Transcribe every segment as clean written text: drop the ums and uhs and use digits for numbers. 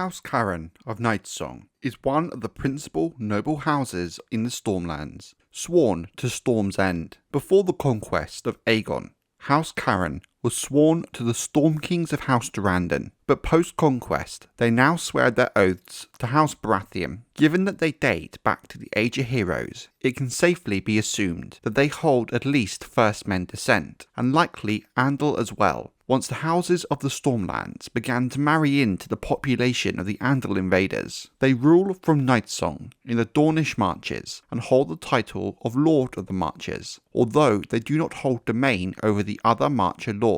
House Caron of Nightsong is one of the principal noble houses in the Stormlands, sworn to Storm's End. Before the conquest of Aegon, House Caron was sworn to the Storm Kings of House Durrandon, but post-conquest they now swear their oaths to House Baratheon. Given that they date back to the Age of Heroes, it can safely be assumed that they hold at least First Men descent, and likely Andal as well, once the houses of the Stormlands began to marry into the population of the Andal invaders. They rule from Nightsong in the Dornish Marches and hold the title of Lord of the Marches, although they do not hold domain over the other Marcher lords.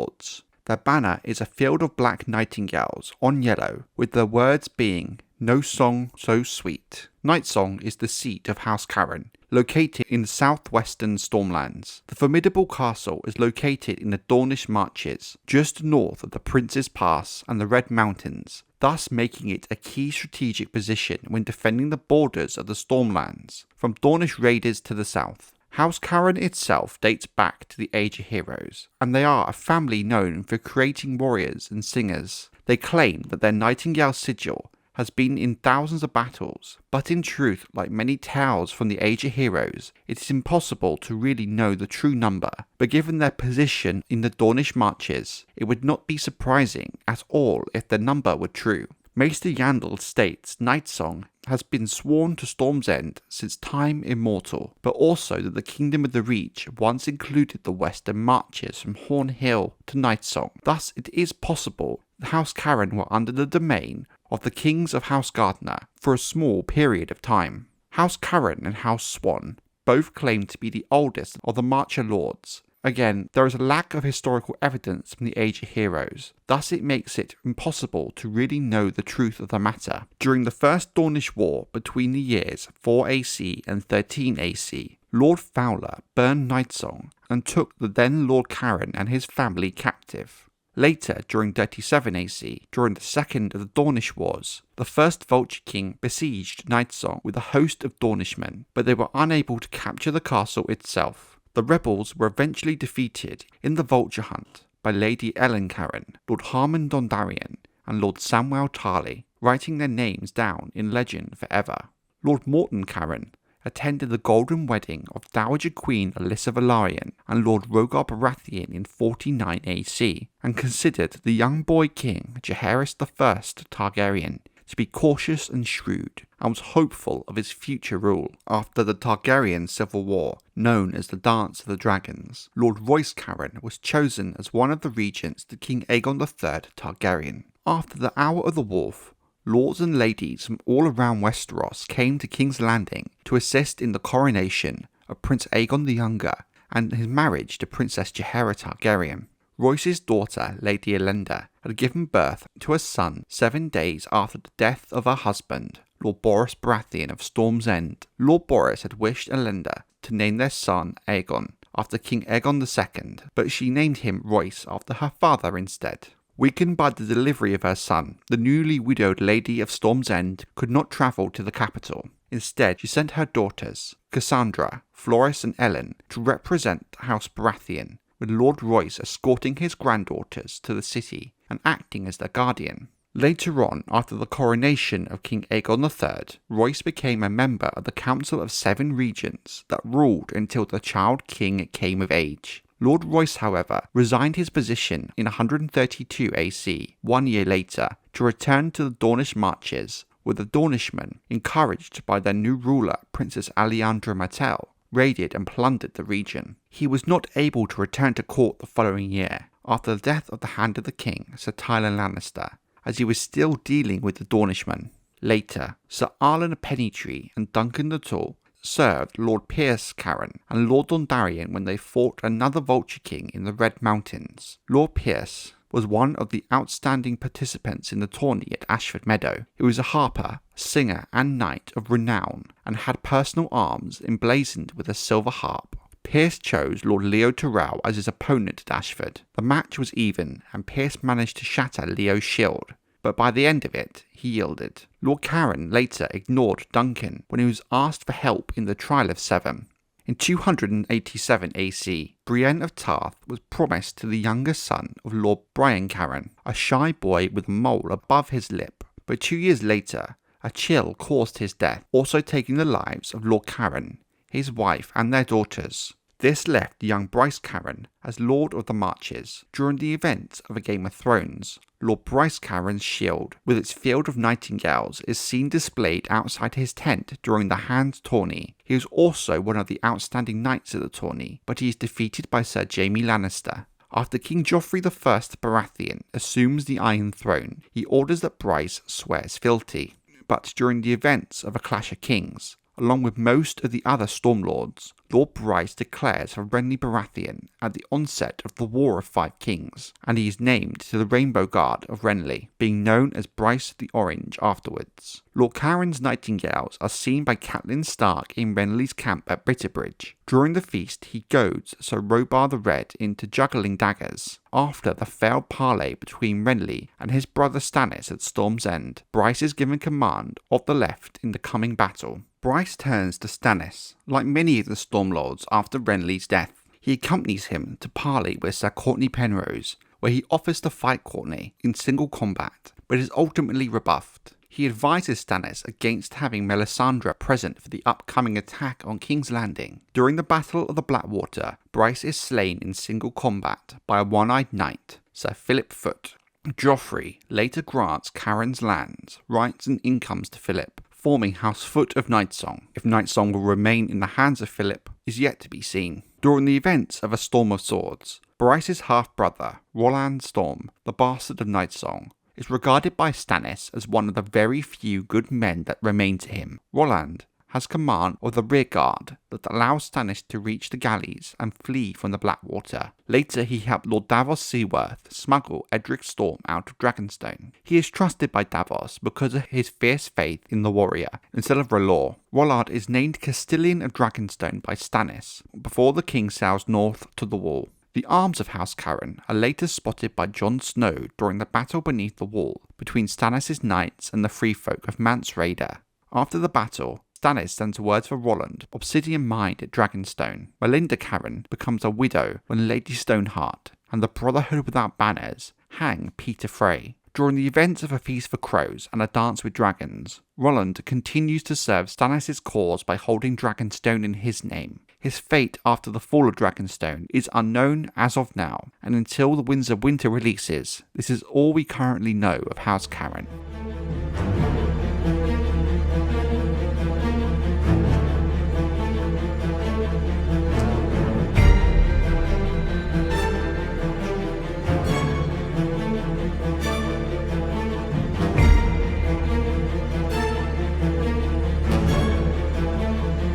Their banner is a field of black nightingales on yellow, with their words being, "No song so sweet." Nightsong is the seat of House Caron, located in the southwestern Stormlands. The formidable castle is located in the Dornish Marches, just north of the Prince's Pass and the Red Mountains, thus making it a key strategic position when defending the borders of the Stormlands from Dornish raiders to the south. House Caron itself dates back to the Age of Heroes, and they are a family known for creating warriors and singers. They claim that their nightingale sigil has been in thousands of battles, but in truth, like many tales from the Age of Heroes, it is impossible to really know the true number, but given their position in the Dornish Marches, it would not be surprising at all if the number were true. Maester Yandel states Nightsong has been sworn to Storm's End since time immortal, but also that the Kingdom of the Reach once included the western marches from Horn Hill to Nightsong. Thus it is possible the House Caron were under the domain of the Kings of House Gardner for a small period of time. House Caron and House Swan both claim to be the oldest of the Marcher lords. Again, there is a lack of historical evidence from the Age of Heroes, thus it makes it impossible to really know the truth of the matter. During the First Dornish War between the years 4 AC and 13 AC, Lord Fowler burned Nightsong and took the then Lord Caron and his family captive. Later, during 37 AC, during the second of the Dornish Wars, the first Vulture King besieged Nightsong with a host of Dornishmen, but they were unable to capture the castle itself. The rebels were eventually defeated in the Vulture Hunt by Lady Ellen Caron, Lord Harmon Dondarrion, and Lord Samwell Tarly, writing their names down in legend forever. Lord Morton Caron attended the golden wedding of Dowager Queen Alyssa Velaryon and Lord Rhaegar Baratheon in 49 AC, and considered the young boy king Jaehaerys I Targaryen to be cautious and shrewd, and was hopeful of his future rule. After the Targaryen civil war, known as the Dance of the Dragons, Lord Royce Caron was chosen as one of the regents to King Aegon III Targaryen. After the Hour of the Wolf, lords and ladies from all around Westeros came to King's Landing to assist in the coronation of Prince Aegon the Younger and his marriage to Princess Jaehaera Targaryen. Royce's daughter, Lady Elenda, had given birth to a son 7 days after the death of her husband, Lord Borros Baratheon of Storm's End. Lord Borros had wished Elenda to name their son Aegon after King Aegon II, but she named him Royce after her father instead. Weakened by the delivery of her son, the newly widowed Lady of Storm's End could not travel to the capital. Instead, she sent her daughters, Cassandra, Floris and Ellen, to represent House Baratheon, with Lord Royce escorting his granddaughters to the city and acting as their guardian. Later on, after the coronation of King Aegon III, Royce became a member of the Council of 7 Regents that ruled until the child king came of age. Lord Royce, however, resigned his position in 132 AC, 1 year later, to return to the Dornish Marches, where the Dornishmen, encouraged by their new ruler, Princess Alejandra Martell, raided and plundered the region. He was not able to return to court the following year, after the death of the Hand of the King, Sir Tyrion Lannister, as he was still dealing with the Dornishmen. Later, Sir Arlan Pennytree and Duncan the Tall served Lord Pierce Caron and Lord Dondarrion when they fought another Vulture King in the Red Mountains. Lord Pierce was one of the outstanding participants in the tourney at Ashford Meadow. He was a harper, singer and knight of renown, and had personal arms emblazoned with a silver harp. Pierce chose Lord Leo Tyrell as his opponent at Ashford. The match was even, and Pierce managed to shatter Leo's shield, but by the end of it, he yielded. Lord Caron later ignored Duncan when he was asked for help in the Trial of Seven. In 287 AC, Brienne of Tarth was promised to the younger son of Lord Brian Caron, a shy boy with a mole above his lip. but 2 years later, a chill caused his death, also taking the lives of Lord Caron, his wife and their daughters. This left young Bryce Caron as Lord of the Marches. During the events of A Game of Thrones, Lord Bryce Caron's shield, with its field of nightingales, is seen displayed outside his tent during the Hand tourney. He was also one of the outstanding knights at the tourney, but he is defeated by Sir Jaime Lannister. After King Joffrey I Baratheon assumes the Iron Throne, he orders that Bryce swears fealty. But during the events of A Clash of Kings, along with most of the other Stormlords, Lord Bryce declares for Renly Baratheon at the onset of the War of Five Kings, and he is named to the Rainbow Guard of Renly, being known as Bryce the Orange afterwards. Lord Caron's nightingales are seen by Catelyn Stark in Renly's camp at Bitterbridge. During the feast, he goads Sir Robar the Red into juggling daggers. After the failed parley between Renly and his brother Stannis at Storm's End, Bryce is given command of the left in the coming battle. Bryce turns to Stannis, like many of the Stormlords after Renly's death. He accompanies him to parley with Sir Courtnay Penrose, where he offers to fight Courtnay in single combat, but is ultimately rebuffed. He advises Stannis against having Melisandre present for the upcoming attack on King's Landing. During the Battle of the Blackwater, Bryce is slain in single combat by a one-eyed knight, Sir Philip Foote. Joffrey later grants Caron's lands, rights and incomes to Philip, forming House Foote of Nightsong. If Nightsong will remain in the hands of Philip is yet to be seen. During the events of A Storm of Swords, Bryce's half-brother, Rolland Storm, the bastard of Nightsong, is regarded by Stannis as one of the very few good men that remain to him. Rolland has command of the rear guard that allows Stannis to reach the galleys and flee from the Blackwater. Later he helped Lord Davos Seaworth smuggle Edric Storm out of Dragonstone. He is trusted by Davos because of his fierce faith in the warrior instead of R'hllor. Rollard is named Castellan of Dragonstone by Stannis before the king sails north to the Wall. The arms of House Caron are later spotted by Jon Snow during the battle beneath the wall between Stannis' knights and the free folk of Mance Rayder. After the battle, Stannis sends word for Rolland, obsidian mined at Dragonstone. Melinda Caron becomes a widow when Lady Stoneheart and the Brotherhood Without Banners hang Peter Frey. During the events of A Feast for Crows and A Dance with Dragons, Rolland continues to serve Stannis' cause by holding Dragonstone in his name. His fate after the fall of Dragonstone is unknown as of now, and until the Winds of Winter releases, this is all we currently know of House Caron.